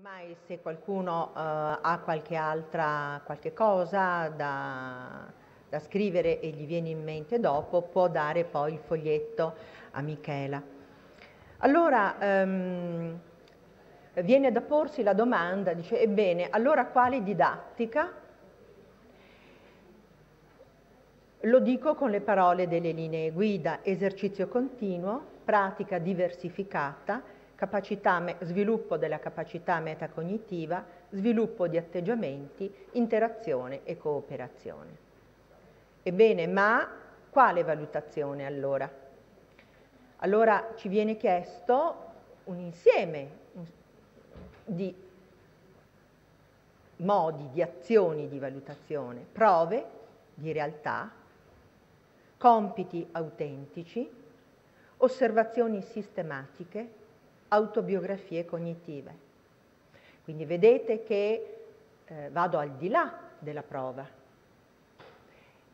Mai se qualcuno ha qualche cosa da scrivere e gli viene in mente dopo, può dare poi il foglietto a Michela. Allora viene da porsi la domanda, dice, ebbene, allora quale didattica? Lo dico con le parole delle linee guida: esercizio continuo, pratica diversificata, sviluppo della capacità metacognitiva, sviluppo di atteggiamenti, interazione e cooperazione. Ebbene, ma quale valutazione allora? Allora ci viene chiesto un insieme di modi, di azioni di valutazione: prove di realtà, compiti autentici, osservazioni sistematiche, autobiografie cognitive. Quindi vedete che vado al di là della prova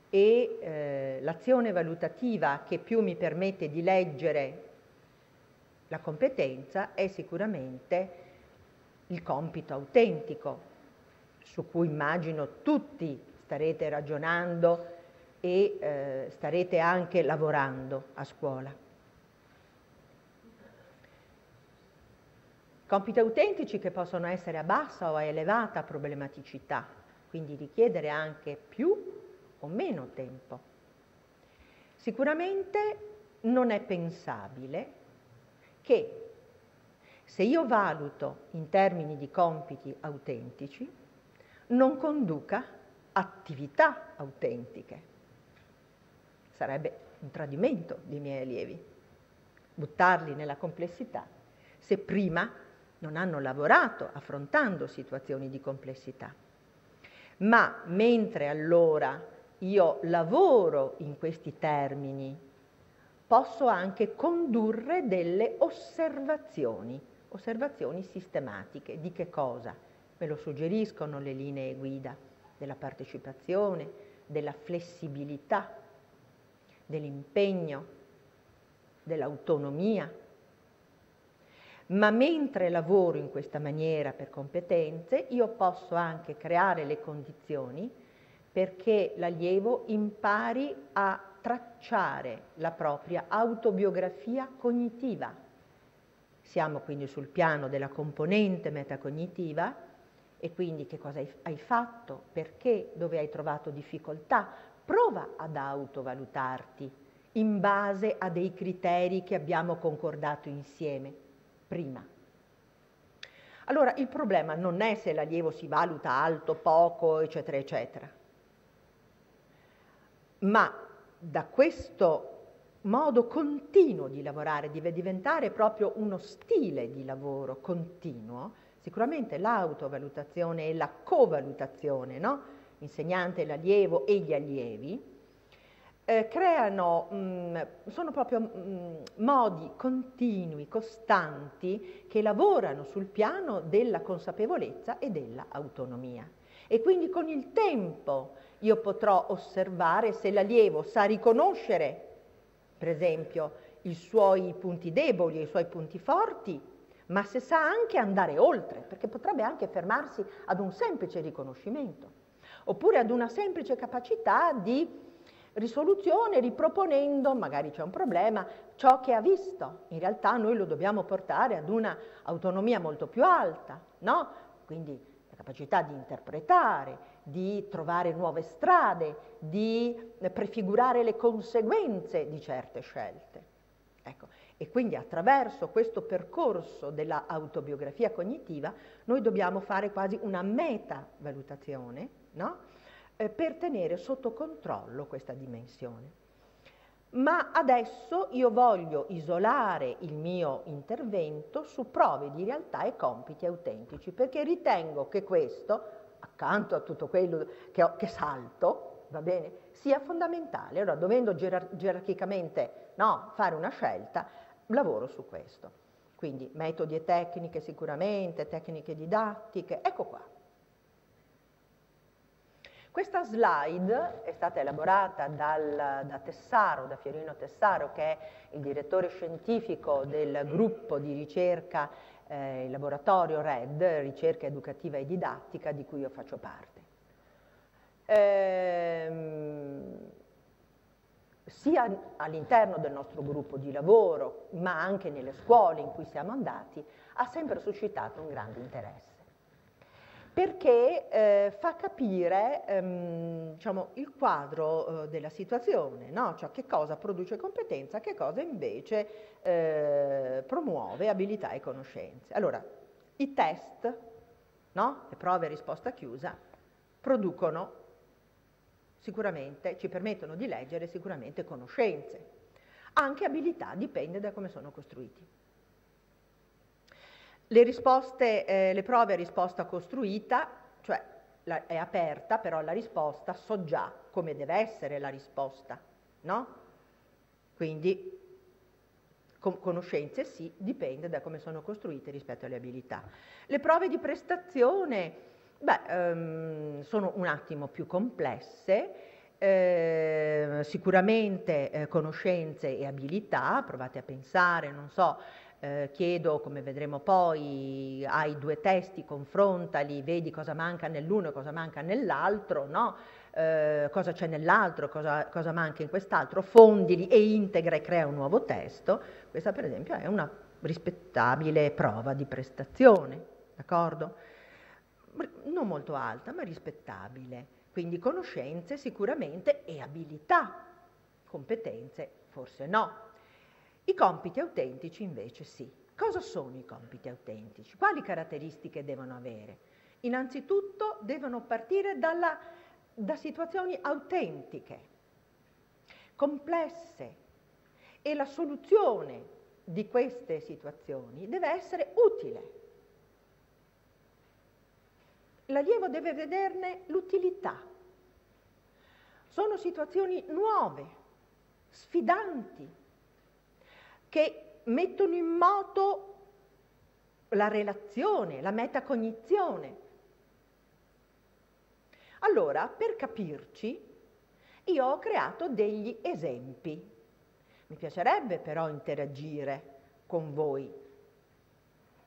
e l'azione valutativa che più mi permette di leggere la competenza è sicuramente il compito autentico, su cui immagino tutti starete ragionando e starete anche lavorando a scuola. Compiti autentici che possono essere a bassa o a elevata problematicità, quindi richiedere anche più o meno tempo. Sicuramente non è pensabile che se io valuto in termini di compiti autentici non conduca attività autentiche. Sarebbe un tradimento dei miei allievi buttarli nella complessità se prima non hanno lavorato affrontando situazioni di complessità. Ma mentre allora io lavoro in questi termini, posso anche condurre delle osservazioni sistematiche. Di che cosa? Me lo suggeriscono le linee guida della partecipazione, della flessibilità, dell'impegno, dell'autonomia. Ma mentre lavoro in questa maniera per competenze, io posso anche creare le condizioni perché l'allievo impari a tracciare la propria autobiografia cognitiva. Siamo quindi sul piano della componente metacognitiva e quindi che cosa hai fatto, perché, dove hai trovato difficoltà. Prova ad autovalutarti in base a dei criteri che abbiamo concordato insieme prima. Allora, il problema non è se l'allievo si valuta alto, poco, eccetera, eccetera, ma da questo modo continuo di lavorare deve diventare proprio uno stile di lavoro continuo. Sicuramente l'autovalutazione e la covalutazione, no? L'insegnante, l'allievo e gli allievi, sono proprio modi continui, costanti, che lavorano sul piano della consapevolezza e dell'autonomia. E quindi con il tempo io potrò osservare se l'allievo sa riconoscere, per esempio, i suoi punti deboli e i suoi punti forti, ma se sa anche andare oltre, perché potrebbe anche fermarsi ad un semplice riconoscimento, oppure ad una semplice capacità di risoluzione, riproponendo, magari c'è un problema, ciò che ha visto. In realtà noi lo dobbiamo portare ad una autonomia molto più alta, no? Quindi la capacità di interpretare, di trovare nuove strade, di prefigurare le conseguenze di certe scelte. Ecco. E quindi attraverso questo percorso della autobiografia cognitiva noi dobbiamo fare quasi una metavalutazione, no? Per tenere sotto controllo questa dimensione. Ma adesso io voglio isolare il mio intervento su prove di realtà e compiti autentici, perché ritengo che questo, accanto a tutto quello che salto, va bene, sia fondamentale. Allora, dovendo gerarchicamente fare una scelta, lavoro su questo. Quindi metodi e tecniche sicuramente, tecniche didattiche, ecco qua. Questa slide è stata elaborata da Tessaro, da Fiorino Tessaro, che è il direttore scientifico del gruppo di ricerca il laboratorio RED, Ricerca Educativa e Didattica, di cui io faccio parte. Sia all'interno del nostro gruppo di lavoro, ma anche nelle scuole in cui siamo andati, ha sempre suscitato un grande interesse, perché fa capire diciamo, il quadro della situazione, no? Cioè che cosa produce competenza, che cosa invece promuove abilità e conoscenze. Allora, i test, no? Le prove a risposta chiusa, producono sicuramente, ci permettono di leggere sicuramente conoscenze. Anche abilità dipende da come sono costruiti. Le prove a risposta costruita, cioè è aperta, però la risposta so già come deve essere la risposta, no? Quindi conoscenze sì, dipende da come sono costruite rispetto alle abilità. Le prove di prestazione, sono un attimo più complesse, sicuramente conoscenze e abilità, provate a pensare, non so, chiedo, come vedremo poi, hai due testi, confrontali, vedi cosa manca nell'uno e cosa manca nell'altro, no? Cosa c'è nell'altro, cosa manca in quest'altro, fondili e integra e crea un nuovo testo. Questa per esempio è una rispettabile prova di prestazione, d'accordo? Non molto alta, ma rispettabile. Quindi conoscenze sicuramente e abilità, competenze forse no. I compiti autentici invece sì. Cosa sono i compiti autentici? Quali caratteristiche devono avere? Innanzitutto devono partire da situazioni autentiche, complesse, e la soluzione di queste situazioni deve essere utile. L'allievo deve vederne l'utilità. Sono situazioni nuove, sfidanti, che mettono in moto la relazione, la metacognizione. Allora, per capirci, io ho creato degli esempi. Mi piacerebbe però interagire con voi.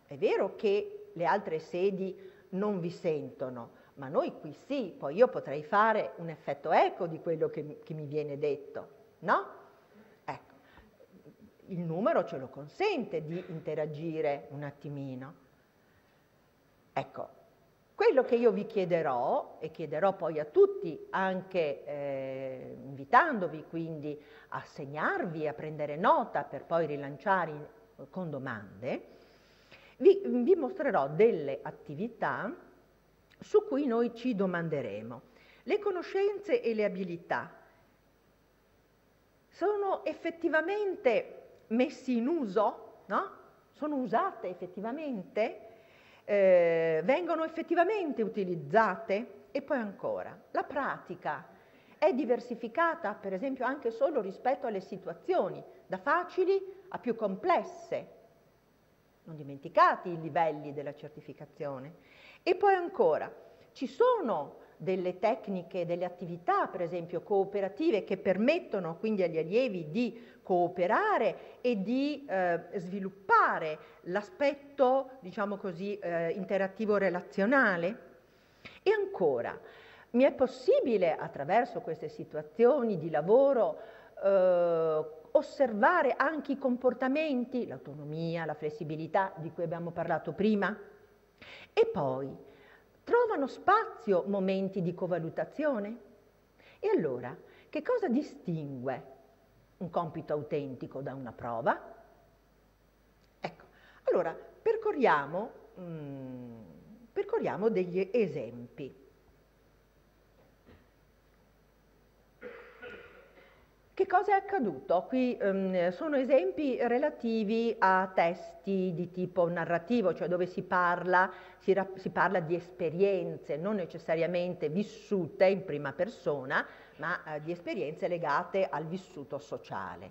È vero che le altre sedi non vi sentono, ma noi qui sì, poi io potrei fare un effetto eco di quello che mi viene detto, no? Ecco, il numero ce lo consente di interagire un attimino. Ecco, quello che io vi chiederò, e chiederò poi a tutti, anche invitandovi quindi a segnarvi, a prendere nota per poi rilanciare con domande, vi mostrerò delle attività su cui noi ci domanderemo. Le conoscenze e le abilità sono effettivamente messi in uso, no? Sono usate effettivamente? Vengono effettivamente utilizzate? E poi ancora, la pratica è diversificata, per esempio, anche solo rispetto alle situazioni, da facili a più complesse. Non dimenticate i livelli della certificazione. E poi ancora, ci sono delle tecniche, delle attività, per esempio cooperative, che permettono quindi agli allievi di cooperare e di sviluppare l'aspetto, diciamo così, interattivo relazionale. E ancora, mi è possibile attraverso queste situazioni di lavoro osservare anche i comportamenti, l'autonomia, la flessibilità di cui abbiamo parlato prima? E poi, trovano spazio momenti di covalutazione? E allora, che cosa distingue un compito autentico da una prova? Ecco, allora, percorriamo degli esempi. Che cosa è accaduto? Qui sono esempi relativi a testi di tipo narrativo, cioè dove si parla di esperienze non necessariamente vissute in prima persona, ma di esperienze legate al vissuto sociale.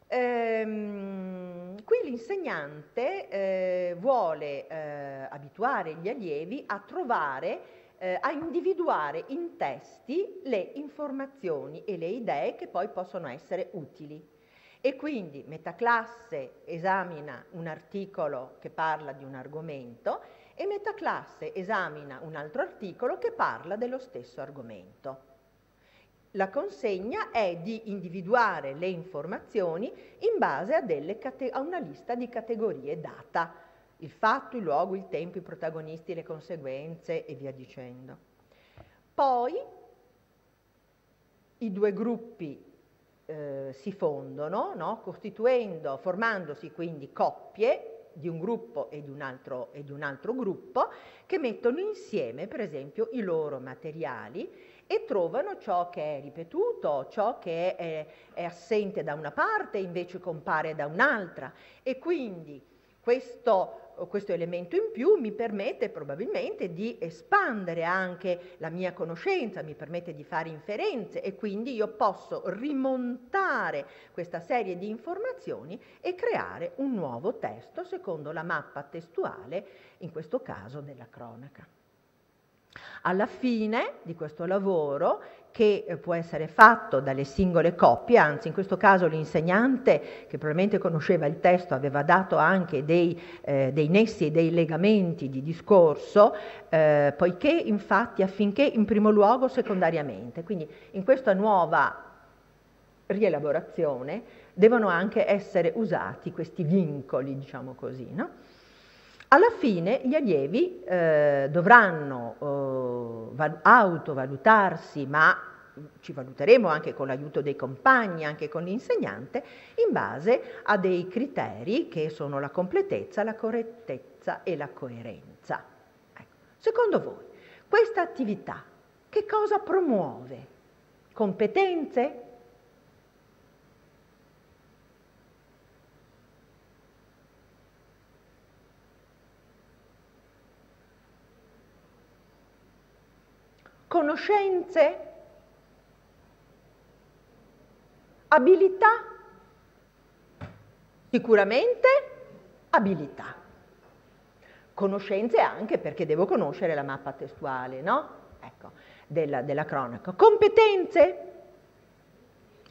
Qui l'insegnante vuole abituare gli allievi a trovare, a individuare in testi le informazioni e le idee che poi possono essere utili. E quindi metà classe esamina un articolo che parla di un argomento e metà classe esamina un altro articolo che parla dello stesso argomento. La consegna è di individuare le informazioni in base a una lista di categorie data: il fatto, il luogo, il tempo, i protagonisti, le conseguenze e via dicendo. Poi i due gruppi si fondono, no? Formandosi quindi coppie di un gruppo e di un altro gruppo, che mettono insieme, per esempio, i loro materiali e trovano ciò che è ripetuto, ciò che è assente da una parte e invece compare da un'altra, e quindi questo elemento in più mi permette probabilmente di espandere anche la mia conoscenza, mi permette di fare inferenze, e quindi io posso rimontare questa serie di informazioni e creare un nuovo testo secondo la mappa testuale, in questo caso della cronaca. Alla fine di questo lavoro, che può essere fatto dalle singole coppie, anzi in questo caso l'insegnante, che probabilmente conosceva il testo, aveva dato anche dei nessi e dei legamenti di discorso, poiché infatti affinché in primo luogo secondariamente, quindi in questa nuova rielaborazione devono anche essere usati questi vincoli, diciamo così, no? Alla fine gli allievi dovranno autovalutarsi, ma ci valuteremo anche con l'aiuto dei compagni, anche con l'insegnante, in base a dei criteri che sono la completezza, la correttezza e la coerenza. Ecco. Secondo voi, questa attività che cosa promuove? Competenze? Conoscenze? Abilità? Sicuramente abilità. Conoscenze anche perché devo conoscere la mappa testuale, no? Ecco, della cronaca. Competenze?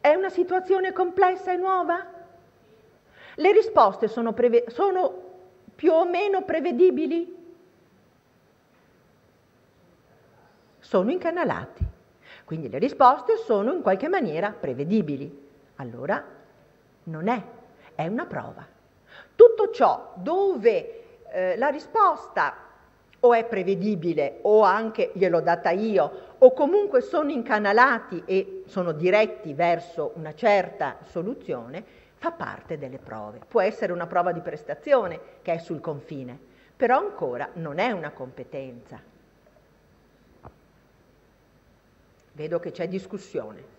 È una situazione complessa e nuova? Le risposte sono più o meno prevedibili? Sono incanalati, quindi le risposte sono in qualche maniera prevedibili. Allora non è una prova. Tutto ciò dove la risposta o è prevedibile o anche gliel'ho data io, o comunque sono incanalati e sono diretti verso una certa soluzione, fa parte delle prove. Può essere una prova di prestazione che è sul confine, però ancora non è una competenza. Vedo che c'è discussione.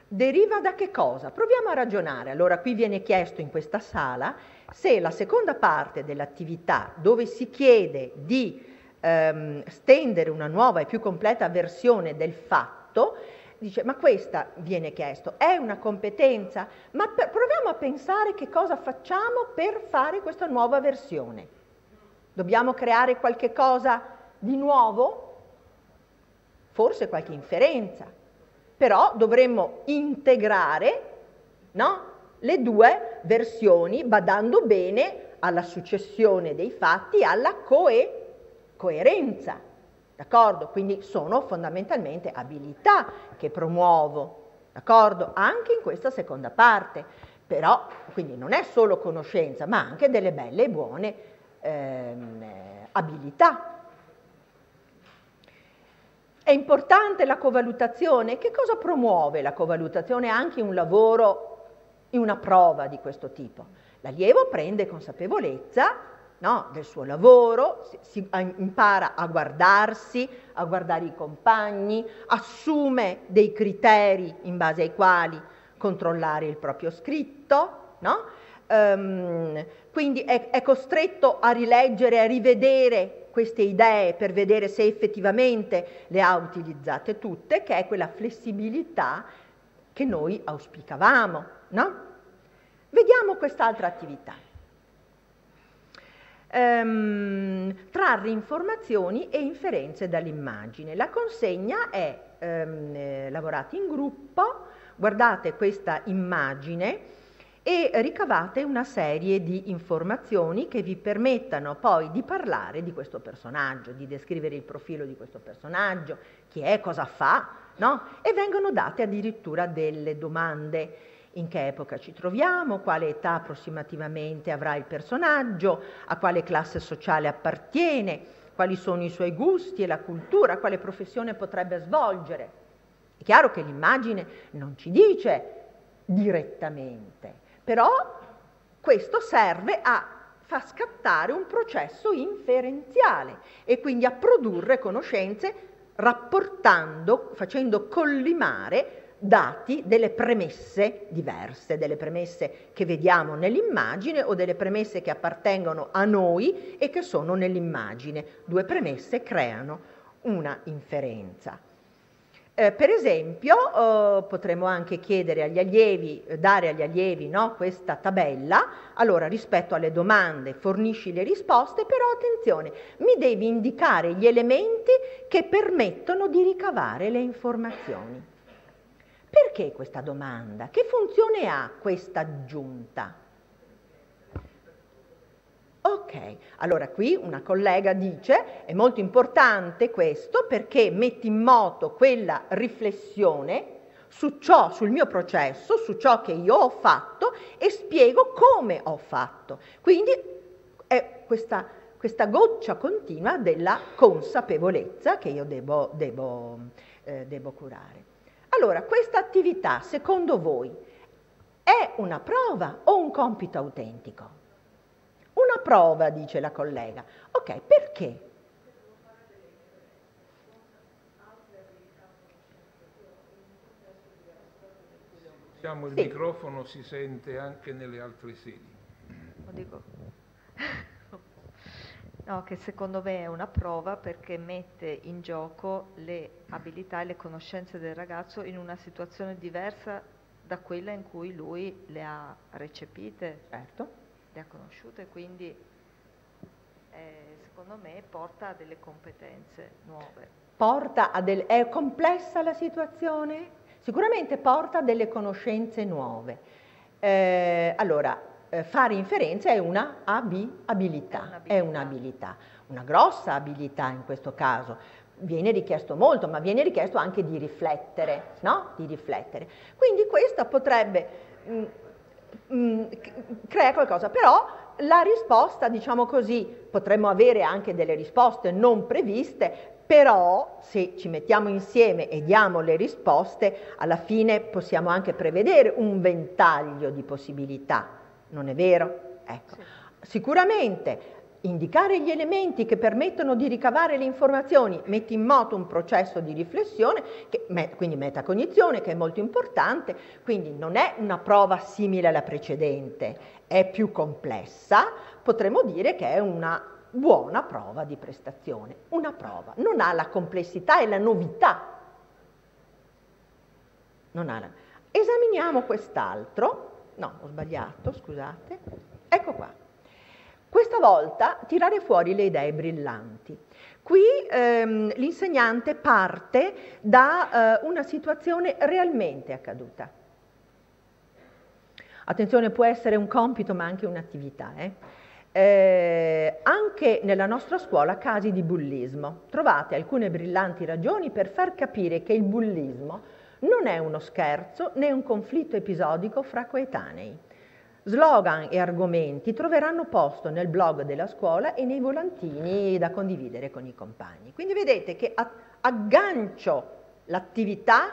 Deriva da che cosa? Proviamo a ragionare. Allora, qui viene chiesto in questa sala se la seconda parte dell'attività, dove si chiede di stendere una nuova e più completa versione del fatto, dice, ma questa viene chiesto, è una competenza? Ma proviamo a pensare che cosa facciamo per fare questa nuova versione. Dobbiamo creare qualche cosa di nuovo? Forse qualche inferenza, però dovremmo integrare, no, le due versioni badando bene alla successione dei fatti e alla coerenza, d'accordo? Quindi sono fondamentalmente abilità che promuovo, d'accordo? Anche in questa seconda parte, però quindi non è solo conoscenza, ma anche delle belle e buone abilità. È importante la covalutazione. Che cosa promuove la covalutazione anche in un lavoro, in una prova di questo tipo? L'allievo prende consapevolezza, no, del suo lavoro, impara a guardarsi, a guardare i compagni, assume dei criteri in base ai quali controllare il proprio scritto, no? Quindi è costretto a rileggere, a rivedere queste idee per vedere se effettivamente le ha utilizzate tutte, che è quella flessibilità che noi auspicavamo, no? Vediamo quest'altra attività. Trarre informazioni e inferenze dall'immagine. La consegna è lavorate in gruppo, guardate questa immagine e ricavate una serie di informazioni che vi permettano poi di parlare di questo personaggio, di descrivere il profilo di questo personaggio, chi è, cosa fa, no? E vengono date addirittura delle domande: in che epoca ci troviamo, quale età approssimativamente avrà il personaggio, a quale classe sociale appartiene, quali sono i suoi gusti e la cultura, quale professione potrebbe svolgere. È chiaro che l'immagine non ci dice direttamente, però questo serve a far scattare un processo inferenziale e quindi a produrre conoscenze rapportando, facendo collimare dati delle premesse diverse, delle premesse che vediamo nell'immagine o delle premesse che appartengono a noi e che sono nell'immagine. Due premesse creano una inferenza. Per esempio, potremmo anche chiedere agli allievi, dare agli allievi, no, questa tabella. Allora, rispetto alle domande fornisci le risposte, però attenzione, mi devi indicare gli elementi che permettono di ricavare le informazioni. Perché questa domanda? Che funzione ha questa aggiunta? Ok, allora qui una collega dice è molto importante questo perché metti in moto quella riflessione su ciò, sul mio processo, su ciò che io ho fatto e spiego come ho fatto. Quindi è questa goccia continua della consapevolezza che io devo curare. Allora, questa attività, secondo voi, è una prova o un compito autentico? Una prova, dice la collega. Ok, perché? Il microfono si sente anche nelle altre sedi. Lo dico. No, che secondo me è una prova perché mette in gioco le abilità e le conoscenze del ragazzo in una situazione diversa da quella in cui lui le ha recepite. Certo. Le ha conosciute, quindi secondo me porta a delle competenze nuove. È complessa la situazione? Sicuramente porta a delle conoscenze nuove. Fare inferenza è una abilità, una grossa abilità in questo caso. Viene richiesto molto, ma viene richiesto anche di riflettere, no? Di riflettere. Quindi questa potrebbe crea qualcosa, però la risposta, diciamo così, potremmo avere anche delle risposte non previste, però se ci mettiamo insieme e diamo le risposte, alla fine possiamo anche prevedere un ventaglio di possibilità, non è vero? Ecco. Sì. Sicuramente indicare gli elementi che permettono di ricavare le informazioni mette in moto un processo di riflessione, quindi metacognizione, che è molto importante, quindi non è una prova simile alla precedente, è più complessa, potremmo dire che è una buona prova di prestazione, una prova, non ha la complessità e la novità. Esaminiamo quest'altro, no, ho sbagliato, scusate, ecco qua. Questa volta tirare fuori le idee brillanti. Qui l'insegnante parte da una situazione realmente accaduta. Attenzione, può essere un compito ma anche un'attività. Anche nella nostra scuola casi di bullismo. Trovate alcune brillanti ragioni per far capire che il bullismo non è uno scherzo né un conflitto episodico fra coetanei. Slogan e argomenti troveranno posto nel blog della scuola e nei volantini da condividere con i compagni. Quindi vedete che aggancio l'attività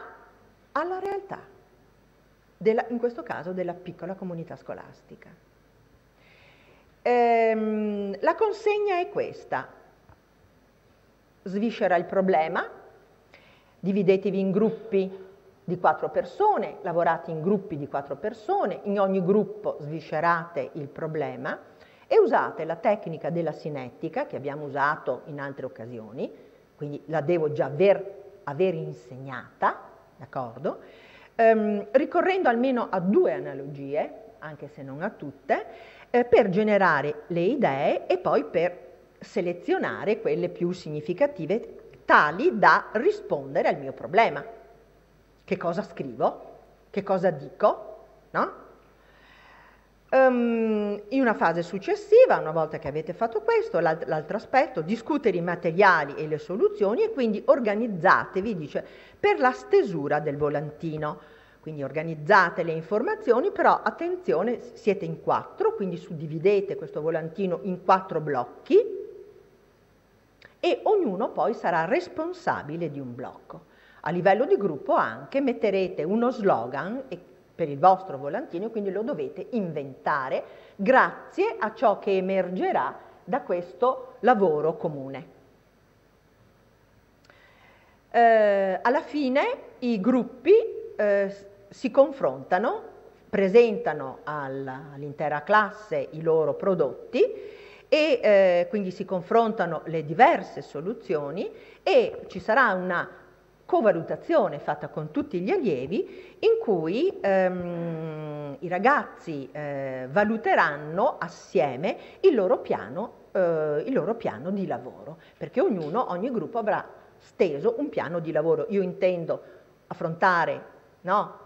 alla realtà, in questo caso della piccola comunità scolastica. La consegna è questa. Sviscera il problema, dividetevi in gruppi di 4 persone, lavorate in gruppi di 4 persone, in ogni gruppo sviscerate il problema e usate la tecnica della sinettica che abbiamo usato in altre occasioni, quindi la devo già aver insegnata, d'accordo? Ricorrendo almeno a 2 analogie, anche se non a tutte, per generare le idee e poi per selezionare quelle più significative tali da rispondere al mio problema. Che cosa scrivo? Che cosa dico? No? In una fase successiva, una volta che avete fatto questo, l'altro aspetto, discutere i materiali e le soluzioni e quindi organizzatevi, dice, per la stesura del volantino. Quindi organizzate le informazioni, però attenzione, siete in 4, quindi suddividete questo volantino in 4 blocchi e ognuno poi sarà responsabile di un blocco. A livello di gruppo anche metterete uno slogan per il vostro volantino, quindi lo dovete inventare grazie a ciò che emergerà da questo lavoro comune. Alla fine i gruppi si confrontano, presentano all'intera classe i loro prodotti e quindi si confrontano le diverse soluzioni e ci sarà una covalutazione fatta con tutti gli allievi in cui i ragazzi valuteranno assieme il loro piano di lavoro, perché ogni gruppo avrà steso un piano di lavoro. Io intendo affrontare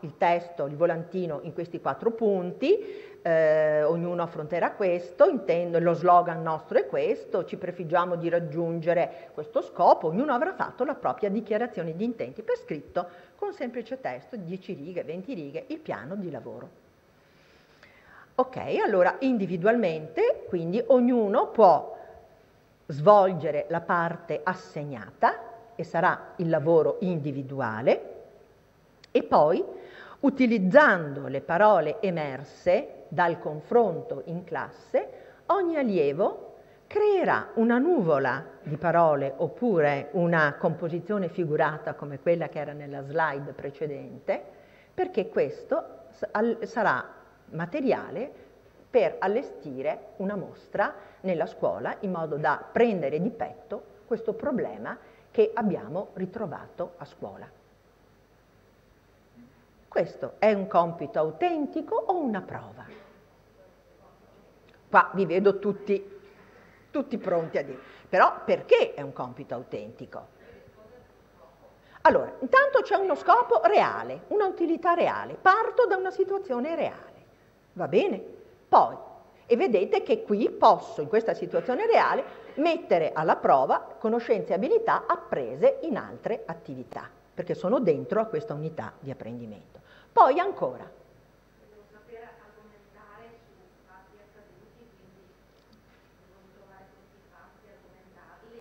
il testo, il volantino in questi 4 punti, ognuno affronterà questo, lo slogan nostro è questo, ci prefiggiamo di raggiungere questo scopo, ognuno avrà fatto la propria dichiarazione di intenti per scritto con semplice testo, 10 righe, 20 righe, il piano di lavoro. Ok, allora individualmente, quindi ognuno può svolgere la parte assegnata e sarà il lavoro individuale e poi utilizzando le parole emerse dal confronto in classe, ogni allievo creerà una nuvola di parole oppure una composizione figurata come quella che era nella slide precedente, perché questo sarà materiale per allestire una mostra nella scuola in modo da prendere di petto questo problema che abbiamo ritrovato a scuola. Questo è un compito autentico o una prova? Qua vi vedo tutti pronti a dire. Però perché è un compito autentico? Allora, intanto c'è uno scopo reale, una utilità reale. Parto da una situazione reale. Va bene? Poi, e vedete che qui posso, in questa situazione reale, mettere alla prova conoscenze e abilità apprese in altre attività, perché sono dentro a questa unità di apprendimento. Poi ancora. Devo sapere argomentare su fatti accaduti, quindi devo trovare questi fatti e argomentarli.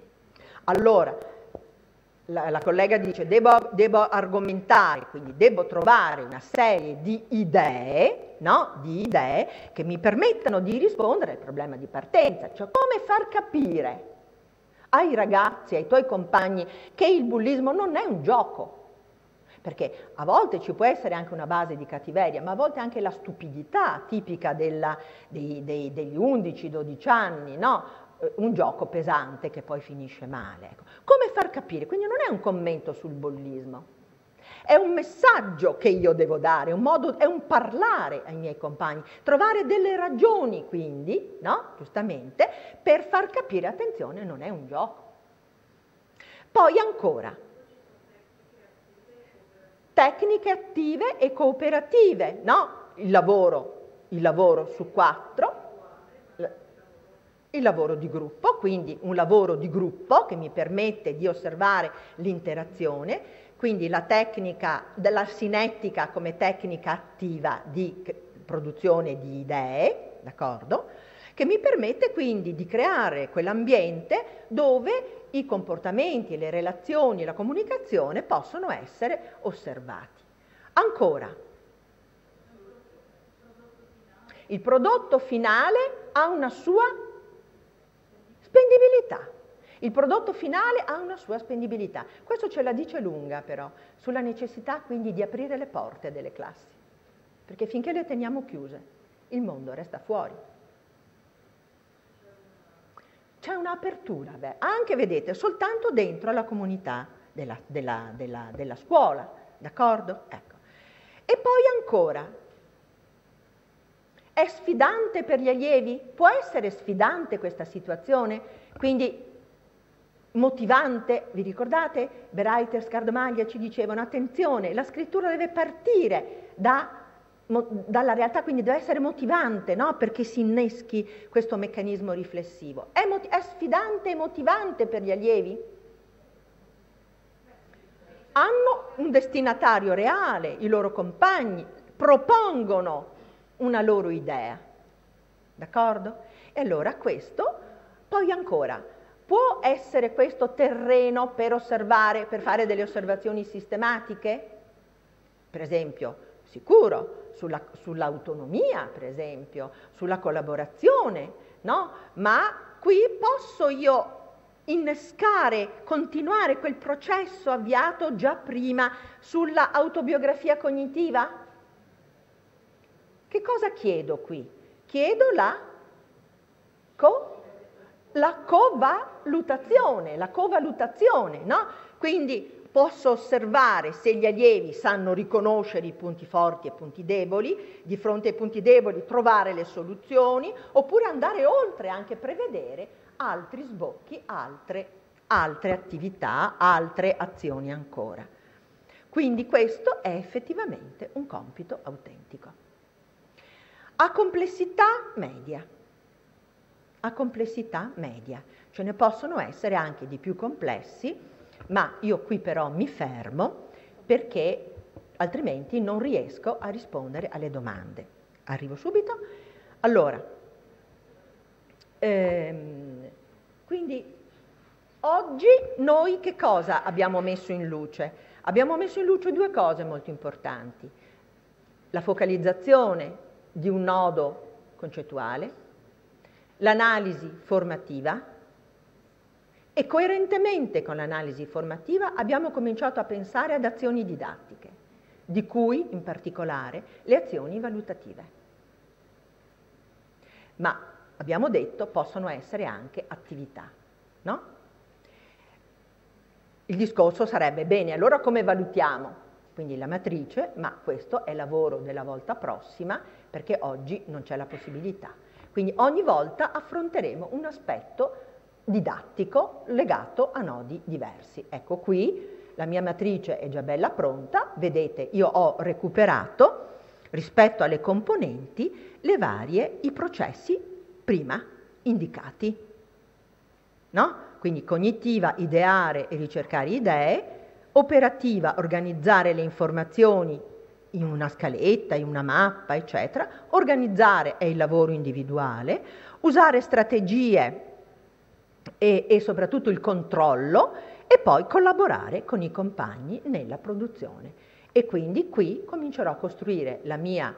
Allora, la collega dice devo argomentare, quindi devo trovare una serie di idee, di idee che mi permettano di rispondere al problema di partenza, cioè come far capire ai ragazzi, ai tuoi compagni, che il bullismo non è un gioco. Perché a volte ci può essere anche una base di cattiveria, ma a volte anche la stupidità tipica degli 11-12 anni, un gioco pesante che poi finisce male. Ecco. Come far capire? Quindi non è un commento sul bullismo, è un messaggio che io devo dare, è un parlare ai miei compagni, trovare delle ragioni quindi, giustamente, per far capire, attenzione, non è un gioco. Poi ancora, tecniche attive e cooperative, il lavoro su 4, il lavoro di gruppo, quindi un lavoro di gruppo che mi permette di osservare l'interazione, quindi la tecnica della sinettica come tecnica attiva di produzione di idee, d'accordo? Che mi permette quindi di creare quell'ambiente dove i comportamenti, le relazioni, la comunicazione possono essere osservati. Ancora, il prodotto finale ha una sua spendibilità. Il prodotto finale ha una sua spendibilità. Questo ce la dice lunga però, sulla necessità quindi di aprire le porte delle classi, perché finché le teniamo chiuse, il mondo resta fuori. C'è un'apertura, anche vedete, soltanto dentro la comunità della scuola, d'accordo? Ecco. E poi ancora, è sfidante per gli allievi? Può essere sfidante questa situazione? Quindi motivante, vi ricordate? Bereiter, Scardamaglia ci dicevano attenzione, la scrittura deve partire dalla realtà, quindi deve essere motivante, no? Perché si inneschi questo meccanismo riflessivo. È sfidante e motivante per gli allievi? Hanno un destinatario reale, i loro compagni, propongono una loro idea, d'accordo? E allora questo, poi ancora, può essere questo terreno per osservare, per fare delle osservazioni sistematiche? Per esempio, sicuro, sull'autonomia, per esempio, sulla collaborazione, no? Ma qui posso io innescare, continuare quel processo avviato già prima sulla autobiografia cognitiva? Che cosa chiedo qui? Chiedo la covalutazione, no? Quindi posso osservare se gli allievi sanno riconoscere i punti forti e i punti deboli, di fronte ai punti deboli trovare le soluzioni, oppure andare oltre, anche prevedere altri sbocchi, altre attività, altre azioni ancora. Quindi questo è effettivamente un compito autentico. A complessità media. A complessità media. Ce ne possono essere anche di più complessi, ma io qui però mi fermo perché altrimenti non riesco a rispondere alle domande. Arrivo subito. Allora, quindi oggi noi che cosa abbiamo messo in luce? Abbiamo messo in luce due cose molto importanti: la focalizzazione di un nodo concettuale, l'analisi formativa, e coerentemente con l'analisi formativa abbiamo cominciato a pensare ad azioni didattiche, di cui in particolare le azioni valutative. Ma abbiamo detto possono essere anche attività, no? Il discorso sarebbe, bene, allora come valutiamo? Quindi la matrice, ma questo è lavoro della volta prossima, perché oggi non c'è la possibilità. Quindi ogni volta affronteremo un aspetto didattico legato a nodi diversi. Ecco qui la mia matrice è già bella pronta, vedete io ho recuperato rispetto alle componenti i processi prima indicati, no? Quindi cognitiva, ideare e ricercare idee, operativa, organizzare le informazioni in una scaletta, in una mappa, eccetera, organizzare è il lavoro individuale, usare strategie e soprattutto il controllo, e poi collaborare con i compagni nella produzione. E quindi qui comincerò a costruire la mia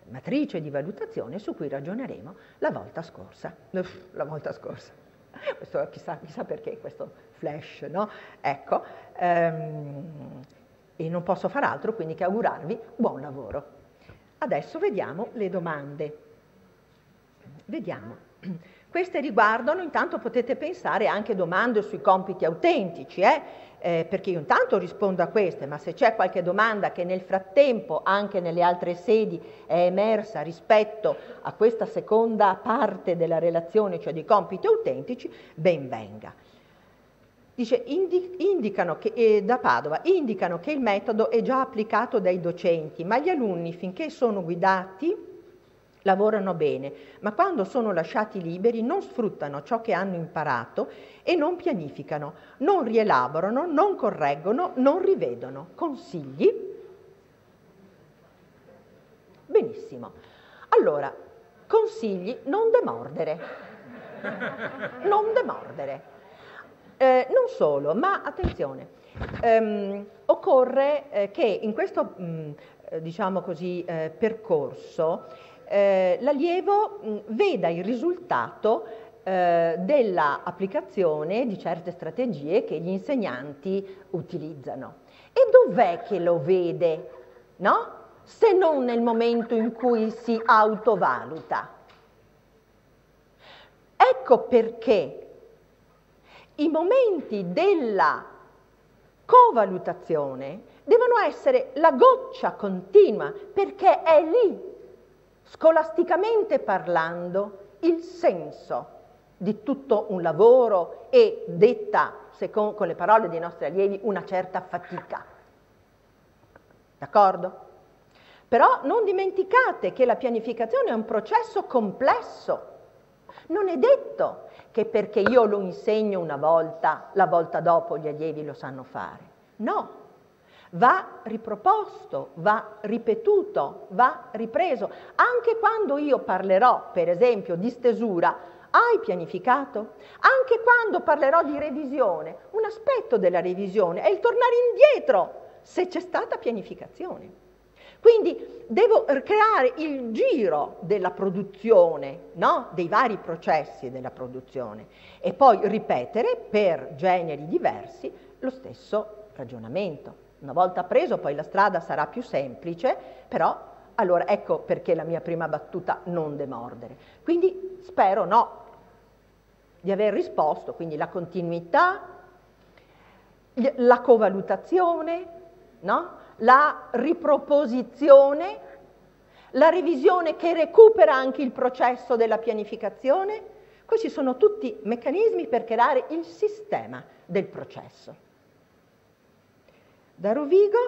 matrice di valutazione su cui ragioneremo la volta scorsa. Questo, chissà perché questo flash, no? Ecco, e non posso far altro quindi che augurarvi buon lavoro. Adesso vediamo le domande. Vediamo. Queste riguardano, intanto potete pensare anche domande sui compiti autentici, perché io intanto rispondo a queste, ma se c'è qualche domanda che nel frattempo anche nelle altre sedi è emersa rispetto a questa seconda parte della relazione, cioè dei compiti autentici, ben venga. Dice, da Padova, indicano che il metodo è già applicato dai docenti, ma gli alunni finché sono guidati lavorano bene, ma quando sono lasciati liberi non sfruttano ciò che hanno imparato e non pianificano, non rielaborano, non correggono, non rivedono. Consigli? Benissimo. Allora, consigli: non demordere. Non demordere. Non solo, ma attenzione, occorre che in questo, diciamo così, percorso l'allievo veda il risultato dell'applicazione di certe strategie che gli insegnanti utilizzano. E dov'è che lo vede, no? Se non nel momento in cui si autovaluta. Ecco perché i momenti della covalutazione devono essere la goccia continua, perché è lì, scolasticamente parlando, il senso di tutto un lavoro e, detta con le parole dei nostri allievi, una certa fatica. D'accordo? Però non dimenticate che la pianificazione è un processo complesso. Non è detto che perché io lo insegno una volta, la volta dopo gli allievi lo sanno fare. No. Va riproposto, va ripetuto, va ripreso. Anche quando io parlerò, per esempio, di stesura, hai pianificato? Anche quando parlerò di revisione, un aspetto della revisione è il tornare indietro se c'è stata pianificazione. Quindi devo creare il giro della produzione, no? Dei vari processi della produzione e poi ripetere per generi diversi lo stesso ragionamento. Una volta preso poi la strada sarà più semplice, però allora ecco perché la mia prima battuta non demordere. Quindi spero di aver risposto, quindi la continuità, la covalutazione, no? La riproposizione, la revisione che recupera anche il processo della pianificazione. Questi sono tutti meccanismi per creare il sistema del processo. Da Rovigo,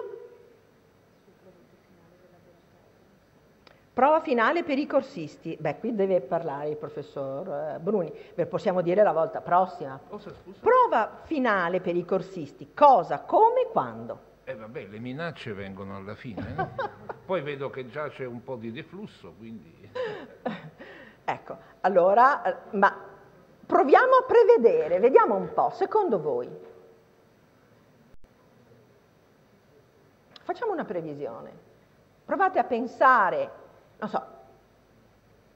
prova finale per i corsisti. Beh, qui deve parlare il professor Bruni, possiamo dire la volta prossima. Cosa, scusa? Prova finale per i corsisti, cosa, come, quando? Vabbè, le minacce vengono alla fine, no? Poi vedo che già c'è un po' di deflusso, quindi... Ecco, allora, ma proviamo a prevedere, vediamo un po', secondo voi. Facciamo una previsione. Provate a pensare, non so,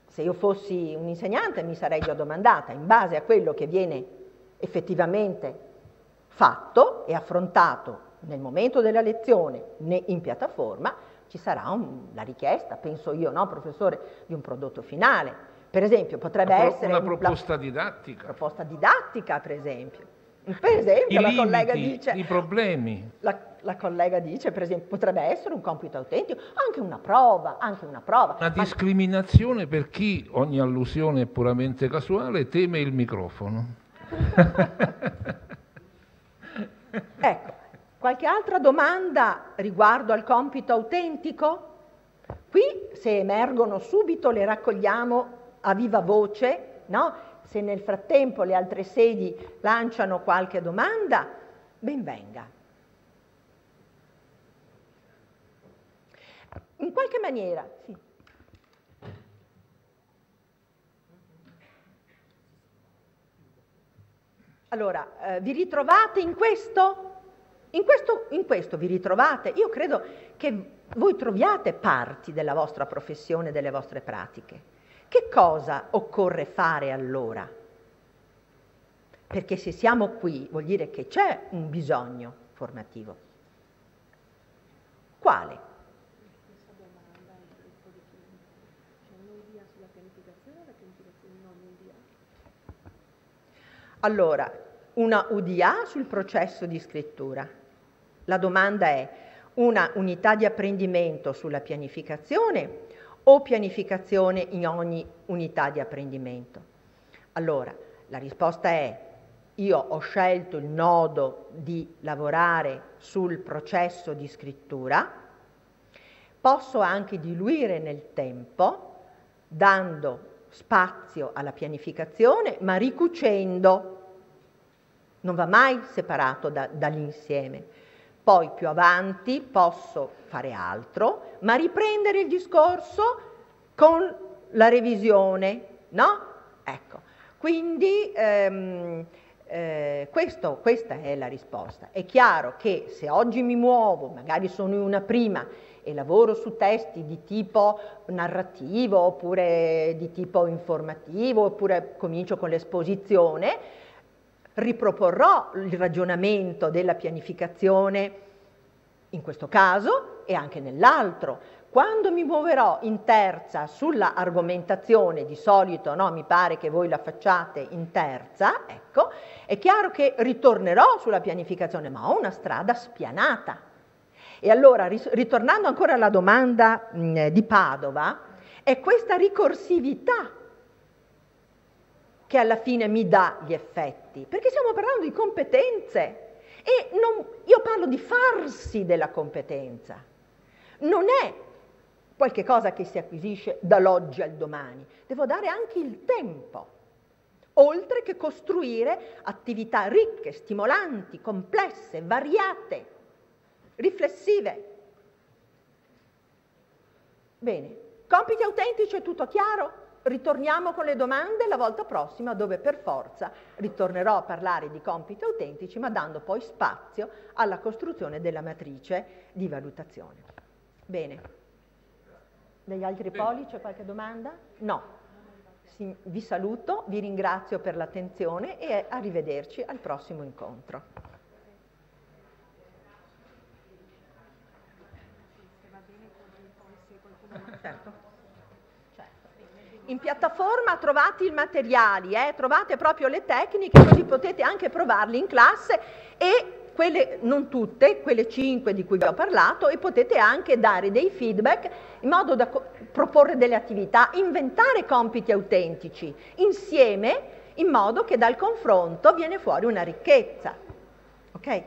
se io fossi un insegnante mi sarei già domandata, in base a quello che viene effettivamente fatto e affrontato nel momento della lezione in piattaforma, ci sarà la richiesta, penso io, no, professore, di un prodotto finale. Per esempio, potrebbe essere una proposta didattica. Proposta didattica, per esempio. Per esempio, la collega dice... I problemi. La collega dice, per esempio, potrebbe essere un compito autentico, anche una prova. Una discriminazione per chi, ogni allusione è puramente casuale, teme il microfono. Ecco, qualche altra domanda riguardo al compito autentico? Qui, se emergono subito, le raccogliamo a viva voce, no? Se nel frattempo le altre sedi lanciano qualche domanda, ben venga. In qualche maniera, sì. Allora, vi ritrovate in questo? In questo vi ritrovate? Io credo che voi troviate parti della vostra professione, delle vostre pratiche. Che cosa occorre fare allora? Perché se siamo qui vuol dire che c'è un bisogno formativo. Quale? Questa domanda è un po' difficile. C'è un'idea sulla pianificazione o la pianificazione non UDA? Allora, una UDA sul processo di scrittura. La domanda è: una unità di apprendimento sulla pianificazione o pianificazione in ogni unità di apprendimento? Allora, la risposta è: io ho scelto il nodo di lavorare sul processo di scrittura, posso anche diluire nel tempo, dando spazio alla pianificazione, ma ricucendo, non va mai separato dall'insieme. Poi più avanti posso fare altro, ma riprendere il discorso con la revisione, no? Ecco, quindi questa è la risposta. È chiaro che se oggi mi muovo, magari sono in una prima e lavoro su testi di tipo narrativo oppure di tipo informativo oppure comincio con l'esposizione, riproporrò il ragionamento della pianificazione in questo caso e anche nell'altro. Quando mi muoverò in terza sulla argomentazione, di solito no, mi pare che voi la facciate in terza, ecco, è chiaro che ritornerò sulla pianificazione, ma ho una strada spianata. E allora, ritornando ancora alla domanda di Padova, è questa ricorsività che alla fine mi dà gli effetti, perché stiamo parlando di competenze e io parlo di farsi della competenza. Non è qualche cosa che si acquisisce dall'oggi al domani, devo dare anche il tempo, oltre che costruire attività ricche, stimolanti, complesse, variate, riflessive. Bene, compiti autentici, è tutto chiaro? Ritorniamo con le domande la volta prossima, dove per forza ritornerò a parlare di compiti autentici, ma dando poi spazio alla costruzione della matrice di valutazione. Bene. Degli altri poli c'è qualche domanda? No. Vi saluto, vi ringrazio per l'attenzione e arrivederci al prossimo incontro. Certo. In piattaforma trovate i materiali, trovate proprio le tecniche, così potete anche provarli in classe e quelle, non tutte, quelle 5 di cui vi ho parlato, e potete anche dare dei feedback in modo da proporre delle attività, inventare compiti autentici insieme in modo che dal confronto viene fuori una ricchezza. Ok?